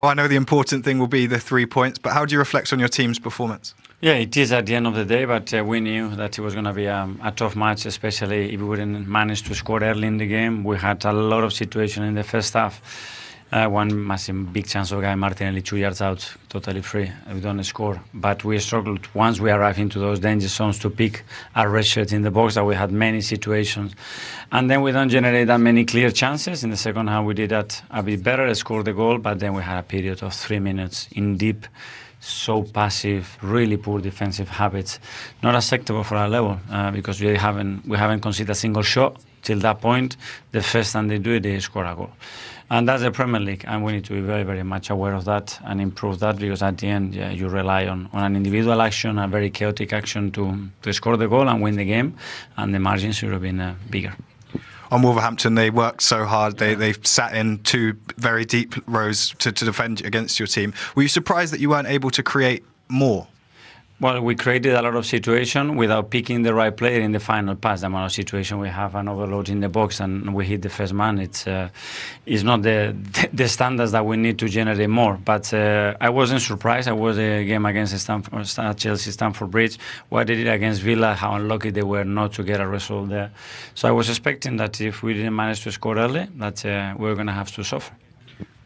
Well, I know the important thing will be the 3 points, but how do you reflect on your team's performance? Yeah, it is at the end of the day, but we knew that it was going to be a tough match, especially if we wouldn't manage to score early in the game. We had a lot of situations in the first half. One massive big chance of Guy Martinelli 2 yards out, totally free. We don't score, but we struggled once we arrived into those danger zones to pick our red shirt in the box. That we had many situations, and then we don't generate that many clear chances. In the second half, we did that a bit better, scored the goal, but then we had a period of 3 minutes in deep. So passive, really poor defensive habits, not acceptable for our level because we haven't conceded a single shot till that point. The first time they do it, they score a goal, and that's the Premier League, and we need to be very, very much aware of that and improve that, because at the end, you rely on an individual action, a very chaotic action to score the goal and win the game, and the margins should have been bigger. On Wolverhampton, they worked so hard. They've sat in 2 very deep rows to defend against your team. Were you surprised that you weren't able to create more? Well, we created a lot of situation without picking the right player in the final pass. The amount of situation we have an overload in the box and we hit the first man. It's not the standards that we need to generate more. But I wasn't surprised. I was a game against Chelsea, Stamford Bridge, where they did against Villa, how unlucky they were not to get a result there. So I was expecting that if we didn't manage to score early, that we were going to have to suffer.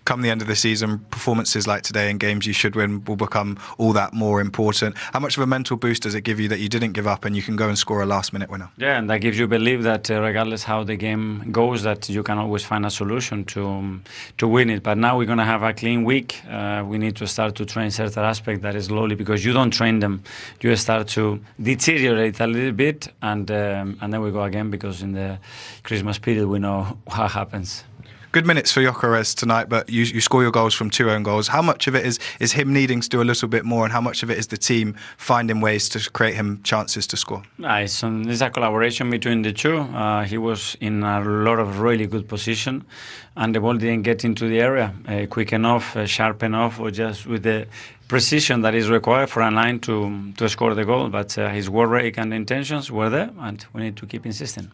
Come the end of the season, performances like today in games you should win will become all that more important. How much of a mental boost does it give you that you didn't give up and you can go and score a last-minute winner? Yeah, and that gives you belief that regardless how the game goes, that you can always find a solution to win it. But now we're going to have a clean week. We need to start to train certain aspects that is slowly, because you don't train them. You start to deteriorate a little bit, and then we go again, because in the Christmas period we know what happens. Good minutes for Gyökeres tonight, but you score your goals from 2 own goals. How much of it is him needing to do a little bit more, and how much of it is the team finding ways to create him chances to score? It's a collaboration between the two. He was in a lot of really good position, and the ball didn't get into the area quick enough, sharp enough, or just with the precision that is required for a line to score the goal. But his work rate and the intentions were there, and we need to keep insisting.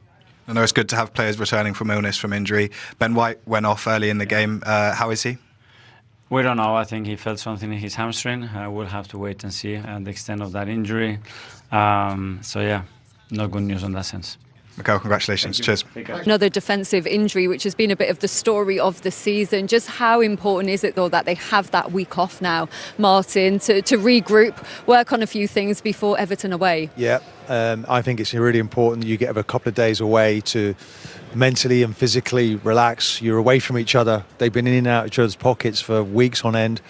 I know it's good to have players returning from illness, from injury. Ben White went off early in the game. How is he? We don't know. I think he felt something in his hamstring. We'll have to wait and see the extent of that injury. So yeah, no good news on that sense. Mikel, congratulations. Cheers. Another defensive injury, which has been a bit of the story of the season. Just how important is it, though, that they have that week off now, Martin, to regroup, work on a few things before Everton away? Yeah, I think it's really important that you get a couple of days away to mentally and physically relax. You're away from each other. They've been in and out of each other's pockets for weeks on end.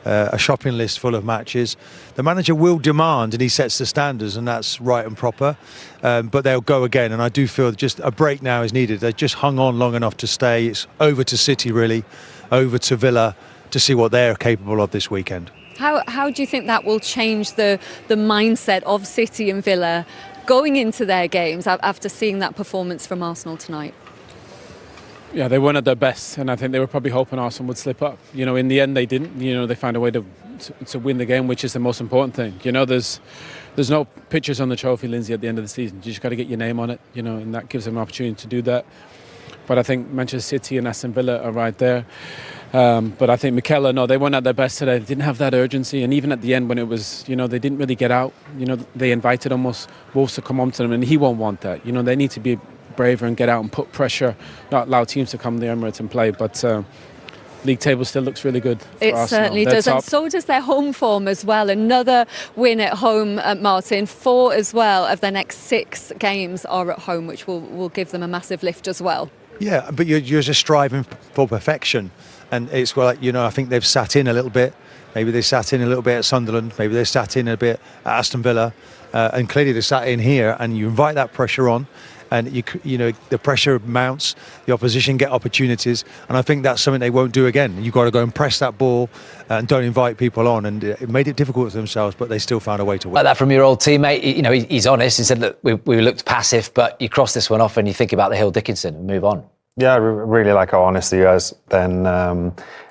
A shopping list full of matches. The manager will demand, and he sets the standards, and that's right and proper. But they'll go again, and I do feel just a break now is needed. They just hung on long enough to stay. It's over to City, really, over to Villa, to see what they're capable of this weekend. How do you think that will change the mindset of City and Villa going into their games after seeing that performance from Arsenal tonight? Yeah, they weren't at their best, and I think they were probably hoping Arsenal would slip up. You know, in the end, they didn't. You know, they found a way to win the game, which is the most important thing. You know, there's no pictures on the trophy, Lindsay, at the end of the season. You just got to get your name on it, you know, and that gives them an opportunity to do that. But I think Manchester City and Aston Villa are right there. But I think Mikel, no, they weren't at their best today. They didn't have that urgency, and even at the end when it was, you know, they didn't really get out. You know, they invited almost Wolves to come on to them, and he won't want that. You know, they need to be braver and get out and put pressure, not allow teams to come to the Emirates and play. But league table still looks really good for it Arsenal. Certainly does, and so does their home form as well. Another win at home, Martin. 4 as well of their next 6 games are at home, which will give them a massive lift as well. Yeah, but you're just striving for perfection, and it's like, you know, I think they've sat in a little bit. Maybe they sat in a little bit at Sunderland. Maybe they sat in a bit at Aston Villa, and clearly they sat in here. And you invite that pressure on. And you know, the pressure mounts, the opposition get opportunities, and I think that's something they won't do again. You've got to go and press that ball and don't invite people on, and it made it difficult for themselves, but they still found a way to win. Like that from your old teammate, you know, he's honest. He said, look, we looked passive, but you cross this one off and you think about the Hill Dickinson and move on. Yeah, I really like how honest you guys then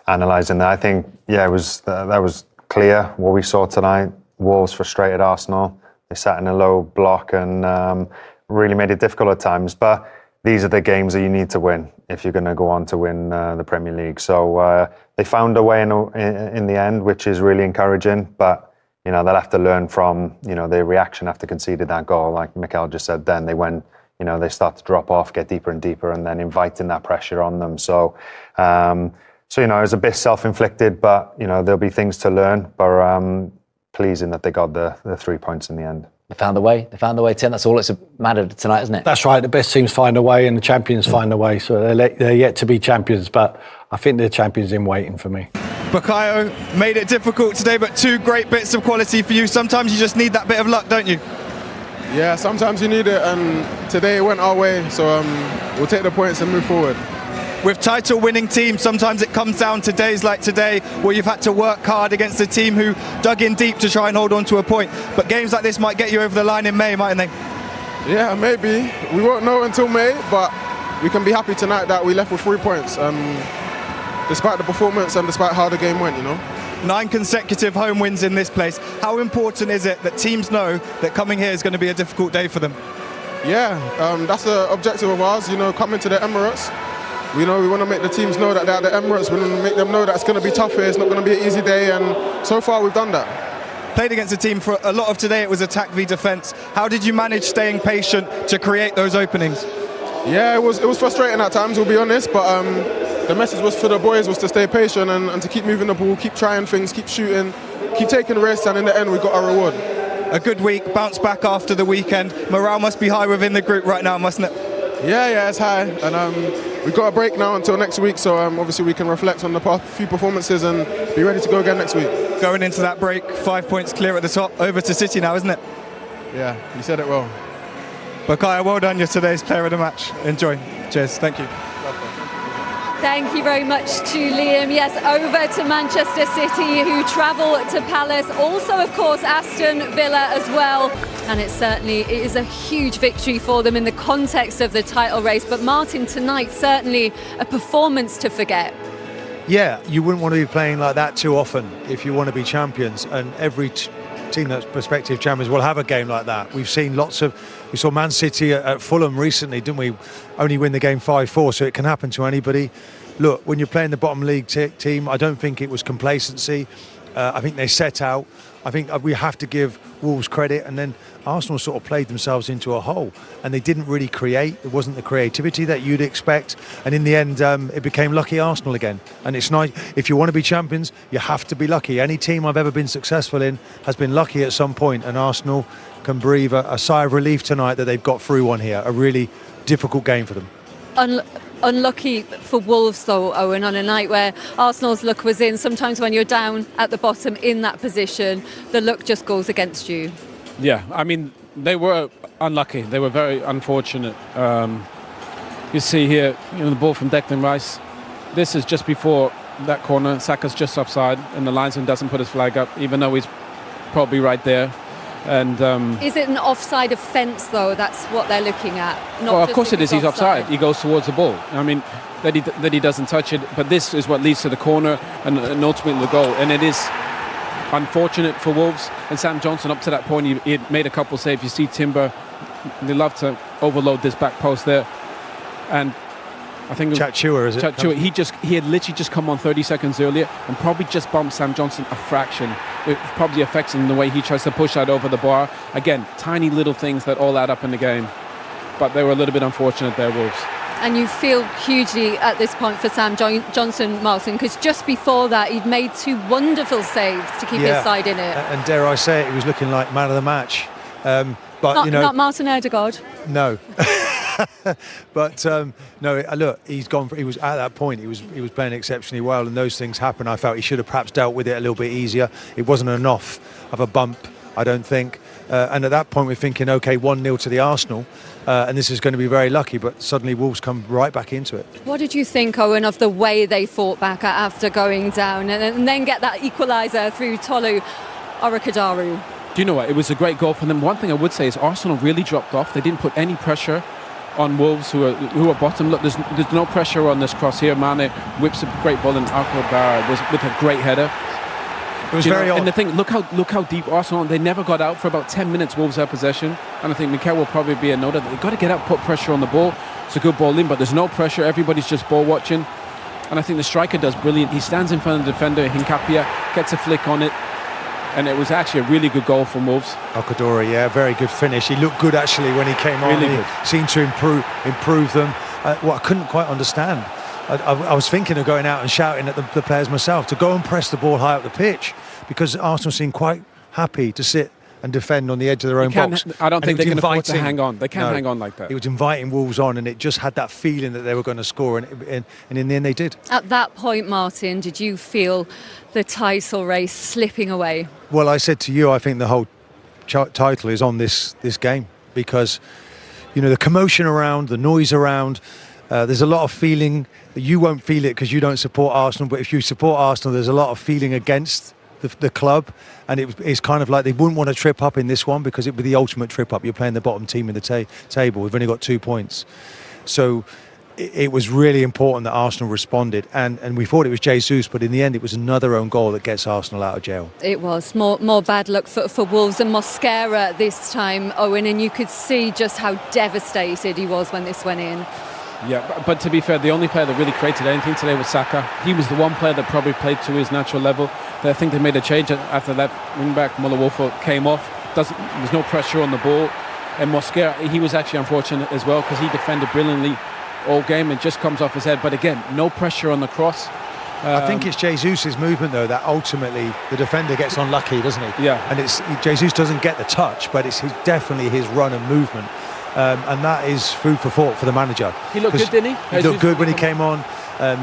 analysing that. I think, yeah, that was clear what we saw tonight. Wolves frustrated Arsenal. They sat in a low block and really made it difficult at times. But these are the games that you need to win if you're going to go on to win the Premier League. So they found a way in the end, which is really encouraging. But they'll have to learn from their reaction after conceded that goal. Like Mikel just said, then they went. They start to drop off, get deeper and deeper, and then inviting that pressure on them. So, it was a bit self-inflicted, but there'll be things to learn. But pleasing that they got the 3 points in the end. They found the way. They found the way, Tim. That's all it's mattered tonight, isn't it? That's right. The best teams find a way, and the champions find a way. So they're yet to be champions, but I think they're champions in waiting for me. Bukayo made it difficult today, but 2 great bits of quality for you. Sometimes you just need that bit of luck, don't you? Yeah, sometimes you need it, and today it went our way, so we'll take the points and move forward. With title-winning teams, sometimes it comes down to days like today where you've had to work hard against a team who dug in deep to try and hold on to a point. But games like this might get you over the line in May, mightn't they? Yeah, maybe. We won't know until May, but we can be happy tonight that we left with 3 points, despite the performance and despite how the game went, 9 consecutive home wins in this place. How important is it that teams know that coming here is going to be a difficult day for them? Yeah, that's the objective of ours, coming to the Emirates. We want to make the teams know that they're at the Emirates. We want to make them know that it's going to be tough here. It's not going to be an easy day, and so far we've done that. Played against a team for a lot of today. It was attack v defence. How did you manage staying patient to create those openings? Yeah, it was frustrating at times, we'll be honest, but the message was for the boys was to stay patient and to keep moving the ball, keep trying things, keep shooting, keep taking risks, and in the end we got our reward. A good week, bounce back after the weekend. Morale must be high within the group right now, mustn't it? Yeah, it's high, and we've got a break now until next week, so obviously we can reflect on the past few performances and be ready to go again next week. Going into that break, 5 points clear at the top, over to City now, isn't it? Yeah, you said it well. Bukayo, well done, you're today's player of the match. Enjoy. Cheers, thank you. Thank you very much to Liam. Yes, over to Manchester City, who travel to Palace. Also, of course, Aston Villa as well. And it is a huge victory for them in the context of the title race. But Martin, tonight, certainly a performance to forget. Yeah, you wouldn't want to be playing like that too often if you want to be champions. And every team that's prospective champions will have a game like that. We saw Man City at Fulham recently, didn't we? Only win the game 5-4, so it can happen to anybody. Look, when you're playing the bottom league team, I don't think it was complacency. I think they set out. I think we have to give Wolves credit, and then Arsenal sort of played themselves into a hole, and they didn't really create. It wasn't the creativity that you'd expect, and in the end, it became lucky Arsenal again. And it's nice, if you want to be champions, you have to be lucky. Any team I've ever been successful in has been lucky at some point, and Arsenal can breathe a sigh of relief tonight that they've got through one here. A really difficult game for them. Unlucky for Wolves, though, Owen, on a night where Arsenal's luck was in. Sometimes when you're down at the bottom in that position, the luck just goes against you. Yeah, I mean, they were unlucky. They were very unfortunate. You see here, the ball from Declan Rice. This is just before that corner. Saka's just offside, and the linesman doesn't put his flag up, even though he's probably right there. And is it an offside offence, though? That's what they're looking at. Well, of course it is. He's offside. He goes towards the ball. I mean, that he doesn't touch it. But this is what leads to the corner and ultimately the goal. And it is unfortunate for Wolves. And Sam Johnson, up to that point, he had made a couple saves. You see Timber. They love to overload this back post there. And I think Chatchua, is it? Chatchua, he had literally just come on 30 seconds earlier and probably just bumped Sam Johnson a fraction. It probably affects him the way he tries to push that over the bar. Again, tiny little things that all add up in the game. But they were a little bit unfortunate there, Wolves. And you feel hugely at this point for Sam Johnson, Martin, because just before that he'd made 2 wonderful saves to keep his side in it. And dare I say it, he was looking like man of the match. But not Martin Ødegaard. No. But no, look, he's gone. He was at that point. He was playing exceptionally well, and those things happen. I felt he should have perhaps dealt with it a little bit easier. It wasn't enough of a bump, I don't think. And at that point, we're thinking, okay, 1-0 to the Arsenal, and this is going to be very lucky. But suddenly, Wolves come right back into it. What did you think, Owen, of the way they fought back after going down, and then get that equaliser through Tolu Orokadaru? Do you know what? It was a great goal for them. One thing I would say is Arsenal really dropped off. They didn't put any pressure on Wolves, who are bottom. Look, there's no pressure on this cross here. Mane whips a great ball, and Alcantara was with a great header. It was very odd. And the thing, look how deep Arsenal. They never got out for about 10 minutes. Wolves had possession, and I think Mikel will probably be a note that they've got to get out, put pressure on the ball. It's a good ball in, but there's no pressure. Everybody's just ball watching. And I think the striker does brilliant. He stands in front of the defender, Hincapie, gets a flick on it. And it was actually a really good goal from Wolves. Alcadora, yeah, very good finish. He looked good actually when he came on. Really He seemed to improve them. What I couldn't quite understand, I was thinking of going out and shouting at the players myself to go and press the ball high up the pitch, because Arsenal seemed quite happy to sit and defend on the edge of their own box. I don't think they can afford to inviting- hang on. They can't No, hang on like that. It was inviting Wolves on, and it just had that feeling that they were going to score, and in the end they did. At that point, Martin, did you feel the title race slipping away? Well, I said to you, I think the whole title is on this game, because the commotion around, the noise around, there's a lot of feeling. You won't feel it because you don't support Arsenal, but if you support Arsenal, there's a lot of feeling against the club, and it's kind of like they wouldn't want to trip up in this one, because it would be the ultimate trip up. You're playing the bottom team in the table. We've only got 2 points, so it was really important that Arsenal responded, and we thought it was Jesus, but in the end it was another own goal that gets Arsenal out of jail. It was more bad luck for Wolves and Mosquera this time, Owen, and you could see just how devastated he was when this went in. Yeah, but to be fair, the only player that really created anything today was Saka. He was the one player that probably played to his natural level. I think they made a change after that wing-back Muller-Wolfer came off. There's no pressure on the ball. And Mosquera, he was actually unfortunate as well, because he defended brilliantly all game and just comes off his head. But again, no pressure on the cross. I think it's Jesus' movement, though, that ultimately the defender gets unlucky, doesn't he? Yeah. And Jesus doesn't get the touch, but it's definitely his run and movement. And that is food for thought for the manager. He looked good, didn't he? He looked good when he came on.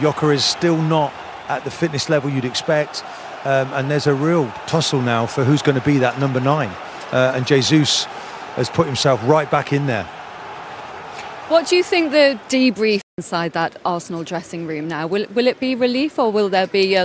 Yoker is still not at the fitness level you'd expect. And there's a real tussle now for who's going to be that number 9. And Jesus has put himself right back in there. What do you think the debrief inside that Arsenal dressing room now? Will it be relief, or will there be a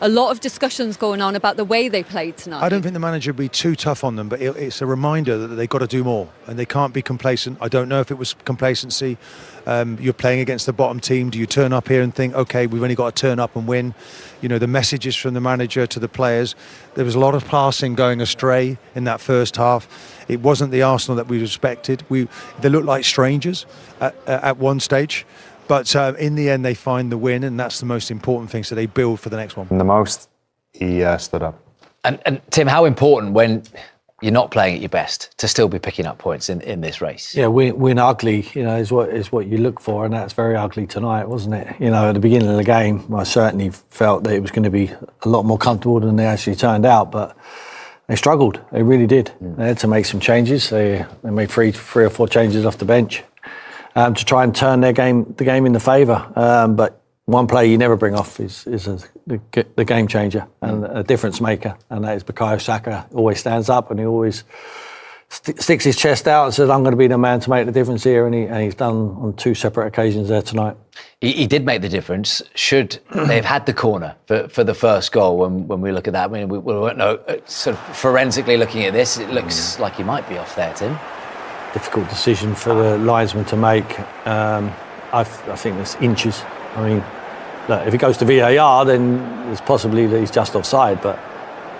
lot of discussions going on about the way they played tonight? I don't think the manager would be too tough on them, but it's a reminder that they've got to do more and they can't be complacent. I don't know if it was complacency. You're playing against the bottom team. Do you turn up here and think, OK, we've only got to turn up and win? The messages from the manager to the players. There was a lot of passing going astray in that first half. It wasn't the Arsenal that we expected. They looked like strangers at one stage. But in the end, they find the win, and that's the most important thing. So they build for the next one. And the most, he stood up. And Tim, how important when you're not playing at your best to still be picking up points in this race? Yeah, win ugly, is what you look for, and that's very ugly tonight, wasn't it? At the beginning of the game, I certainly felt that it was going to be a lot more comfortable than they actually turned out, but they struggled. They really did. They had to make some changes. They made three or four changes off the bench to try and turn the game in the favour. But one player you never bring off is the game changer and a difference maker, and that is Bukayo Saka. Always stands up and he always sticks his chest out and says, I'm going to be the man to make the difference here, and he's done on 2 separate occasions there tonight. He did make the difference. Should they've had the corner for the first goal, when we look at that, I mean, we won't know, sort of forensically looking at this, it looks like he might be off there, Tim. Difficult decision for the linesman to make. I think there's inches. I mean, look, if it goes to VAR, then it's possibly that he's just offside, but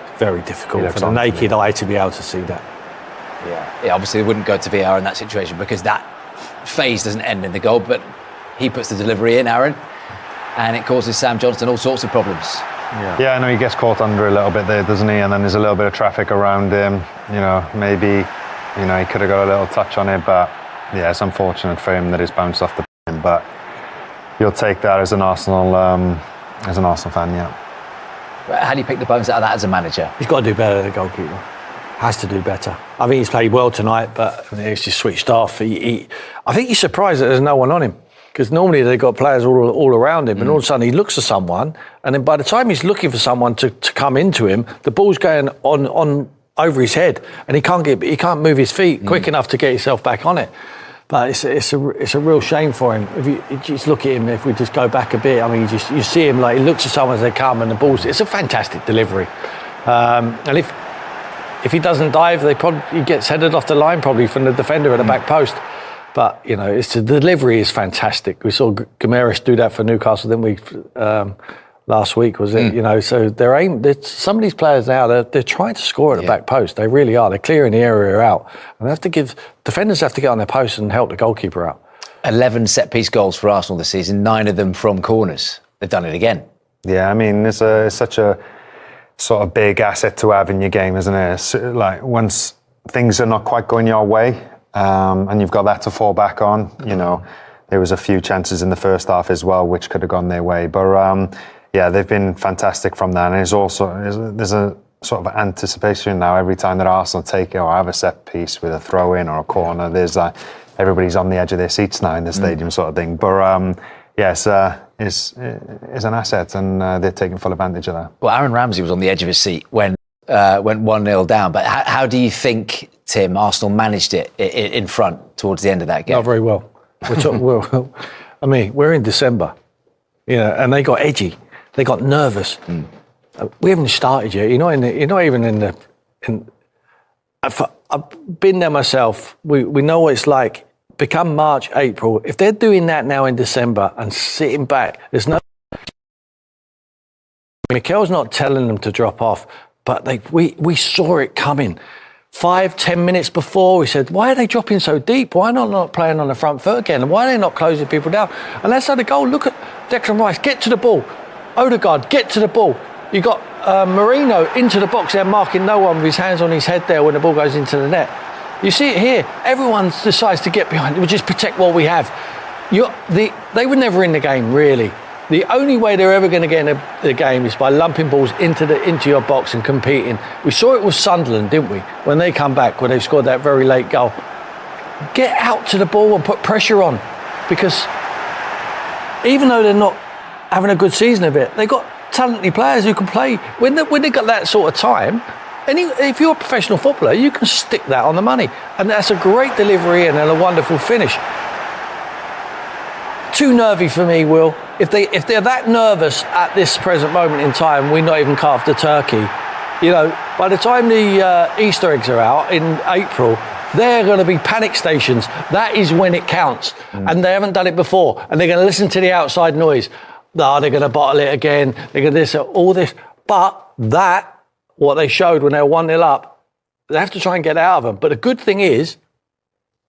it's very difficult for the naked eye to be able to see that. Yeah, obviously they wouldn't go to VAR in that situation because that phase doesn't end in the goal, but he puts the delivery in, Aaron, and it causes Sam Johnstone all sorts of problems. Yeah, I know he gets caught under a little bit there, doesn't he? And then there's a little bit of traffic around him. Maybe he could have got a little touch on it, but yeah, it's unfortunate for him that he's bounced off the pin. But you'll take that as an Arsenal fan, yeah. How do you pick the bones out of that as a manager? He's got to do better than the goalkeeper. Has to do better. I think he's played well tonight, but he's just switched off. I think he's surprised that there's no one on him, because normally they've got players all around him, and all of a sudden he looks for someone, and then by the time he's looking for someone to come into him, the ball's going on over his head, and he can't move his feet quick enough to get himself back on it. But it's a real shame for him. If you just look at him, if we just go back a bit, I mean, you see him like he looks at someone as they come, and the ball's. It's a fantastic delivery, and if he doesn't dive, he gets headed off the line probably from the defender at the back post. But the delivery is fantastic. We saw Gomes do that for Newcastle, didn't we? Last week, was it? So some of these players now, they're trying to score at the back post. They really are. They're clearing the area out, and defenders have to get on their post and help the goalkeeper out. 11 set-piece goals for Arsenal this season, 9 of them from corners. They've done it again. Yeah, I mean, it's such a sort of big asset to have in your game, isn't it? It's like once things are not quite going your way, and you've got that to fall back on, you know, there was a few chances in the first half as well which could have gone their way. But yeah, they've been fantastic from that. And there's a sort of anticipation now every time that Arsenal take it or have a set piece with a throw in or a corner. There's everybody's on the edge of their seats now in the stadium, sort of thing. But yes, is an asset, and they're taking full advantage of that. Well, Aaron Ramsey was on the edge of his seat when went 1-0 down. But how do you think, Tim, Arsenal managed it in front towards the end of that game? Not very well. We're in December, and they got edgy. They got nervous. We haven't started yet. You're not even in the. I've been there myself. We know what it's like. Become March, April. If they're doing that now in December and sitting back, there's no. Mikel's not telling them to drop off, but we saw it coming. 5-10 minutes before, we said, why are they dropping so deep? Why not playing on the front foot again? Why are they not closing people down? And that's how the goal. Look at Declan Rice, get to the ball. Odegaard, get to the ball. You got Marino into the box there, marking no one with his hands on his head there when the ball goes into the net. You see it here. Everyone decides to get behind. We just protect what we have. They were never in the game, really. The only way they're ever going to get in the game is by lumping balls into your box and competing. We saw it with Sunderland, didn't we? When they come back, when they scored that very late goal. Get out to the ball and put pressure on. Because even though they're not having a good season of it, they've got talented players who can play. When they got that sort of time, if you're a professional footballer, you can stick that on the money. And that's a great delivery and a wonderful finish. Too nervy for me, Will. If they're that nervous at this present moment in time, we're not even carved the turkey. By the time the Easter eggs are out in April, they're going to be panic stations. That is when it counts. And they haven't done it before. And they're going to listen to the outside noise. They're going to bottle it again. They're going to this, all this. But what they showed when they were 1-0 up, they have to try and get out of them. But the good thing is,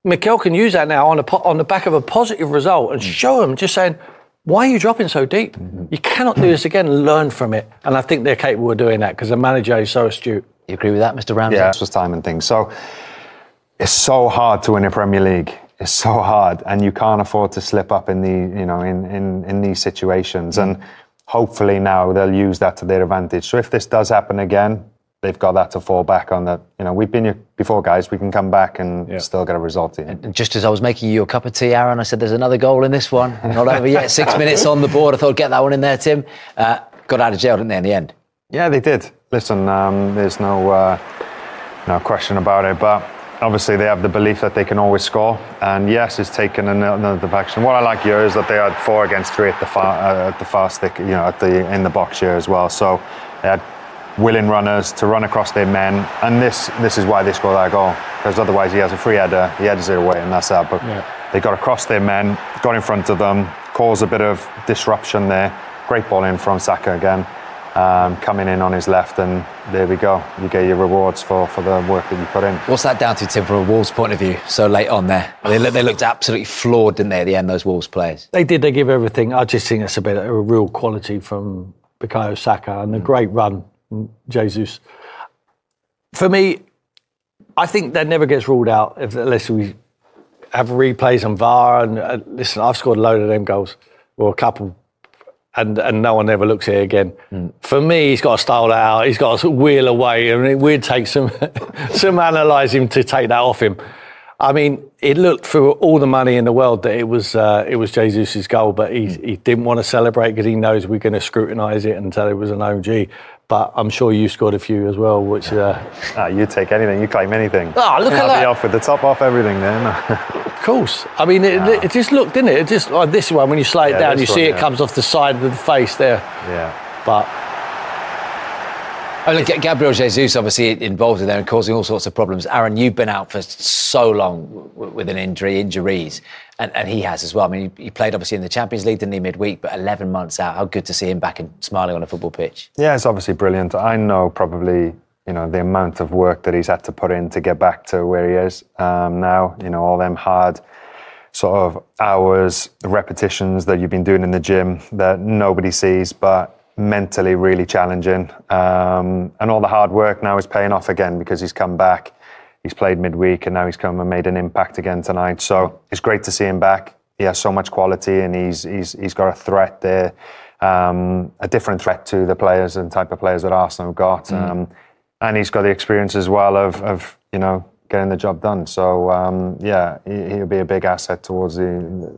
Mikel can use that now on the back of a positive result and show them, just saying, why are you dropping so deep? You cannot do this again and learn from it. And I think they're capable of doing that because the manager is so astute. You agree with that, Mr. Ramsey? Yeah, this was time and things. So it's so hard to win a Premier League. It's so hard, and you can't afford to slip up in in these situations. And hopefully now they'll use that to their advantage. So if this does happen again, they've got that to fall back on. That we've been here before, guys. We can come back and still get a result here. And just as I was making you a cup of tea, Aaron, I said there's another goal in this one. Not over yet. 6 minutes on the board. I thought get that one in there, Tim. Got out of jail, didn't they, in the end? Yeah, they did. Listen, there's no question about it. But obviously they have the belief that they can always score. And yes, it's taken another action. What I like here is that they had 4 against 3 at the far stick, in the box here as well. So they had willing runners to run across their men, and this is why they scored that goal, because otherwise he has a free header, he headers it away, and that's that. But they got across their men, got in front of them, caused a bit of disruption there. Great ball in from Saka again, coming in on his left, and there we go. You get your rewards for the work that you put in. What's that down to, Tim, from a Wolves point of view, so late on there? They looked absolutely flawed, didn't they, at the end, those Wolves players? They did, they give everything. I just think it's a bit of a real quality from Bukayo Saka and a great run. Jesus. For me, I think that never gets ruled out unless we have replays on VAR. And listen, I've scored a load of them goals, or a couple, and no one ever looks at it again. For me, he's got to style that out. He's got to wheel away. I mean, it would take some analysing to take that off him. I mean, it looked for all the money in the world that it was Jesus' goal, but he didn't want to celebrate because he knows we're going to scrutinise it and tell it was an OG. But I'm sure you scored a few as well, which... you take anything, you claim anything. Oh, look at that. I'll be off with the top off everything then. Of course. I mean, it just looked, didn't it? It just, like this one, when you slow it down, you see it comes off the side of the face there. Yeah. But... Oh, look, Gabriel Jesus obviously involved in there and causing all sorts of problems. Aaron, you've been out for so long with injuries, and he has as well. I mean, he played obviously in the Champions League, didn't he, midweek, but 11 months out. How good to see him back and smiling on a football pitch. Yeah, it's obviously brilliant. I know probably, the amount of work that he's had to put in to get back to where he is now, all them hard sort of hours, repetitions that you've been doing in the gym that nobody sees, but mentally really challenging. And all the hard work now is paying off again because he's come back. He's played midweek and now he's come and made an impact again tonight. So it's great to see him back. He has so much quality and he's got a threat there, a different threat to the players and type of players that Arsenal have got. And he's got the experience as well of getting the job done. So he'll be a big asset towards the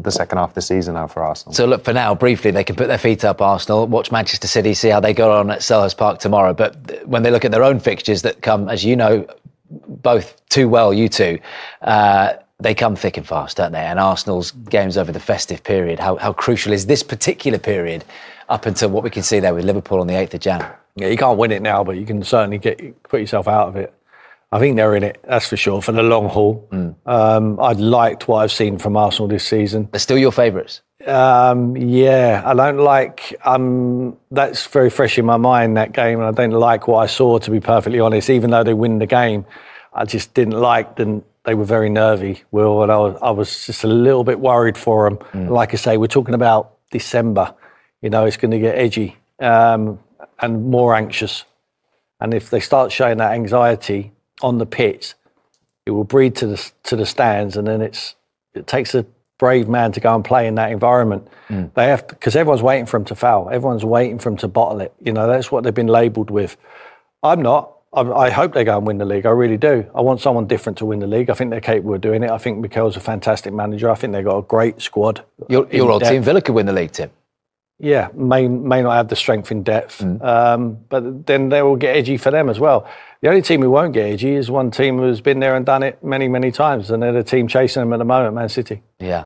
second half of the season now for Arsenal. So look, for now, briefly, they can put their feet up, Arsenal, watch Manchester City, see how they go on at Selhurst Park tomorrow. But when they look at their own fixtures that come, as you know, both too well, you two, they come thick and fast, don't they? And Arsenal's games over the festive period, how crucial is this particular period up until what we can see there with Liverpool on the 8th of Jan? Yeah, you can't win it now, but you can certainly put yourself out of it. I think they're in it, that's for sure, for the long haul. I'd liked what I've seen from Arsenal this season. They're still your favourites? Yeah, I don't like... that's very fresh in my mind, that game, and I don't like what I saw, to be perfectly honest. Even though they win the game, I just didn't like them. They were very nervy, Will, and I was just a little bit worried for them. Like I say, we're talking about December. It's going to get edgy and more anxious. And if they start showing that anxiety on the pitch, it will breed to the stands, and then it takes a brave man to go and play in that environment. They have, because everyone's waiting for them to foul. Everyone's waiting for them to bottle it. That's what they've been labelled with. I'm not. I hope they go and win the league. I really do. I want someone different to win the league. I think they're capable of doing it. I think Mikel's a fantastic manager. I think they've got a great squad. Your old team, Villa, could win the league, Tim. Yeah, may not have the strength in depth, but then they will get edgy for them as well. The only team who won't get edgy is one team who's been there and done it many, many times, and they're the team chasing them at the moment, Man City. Yeah.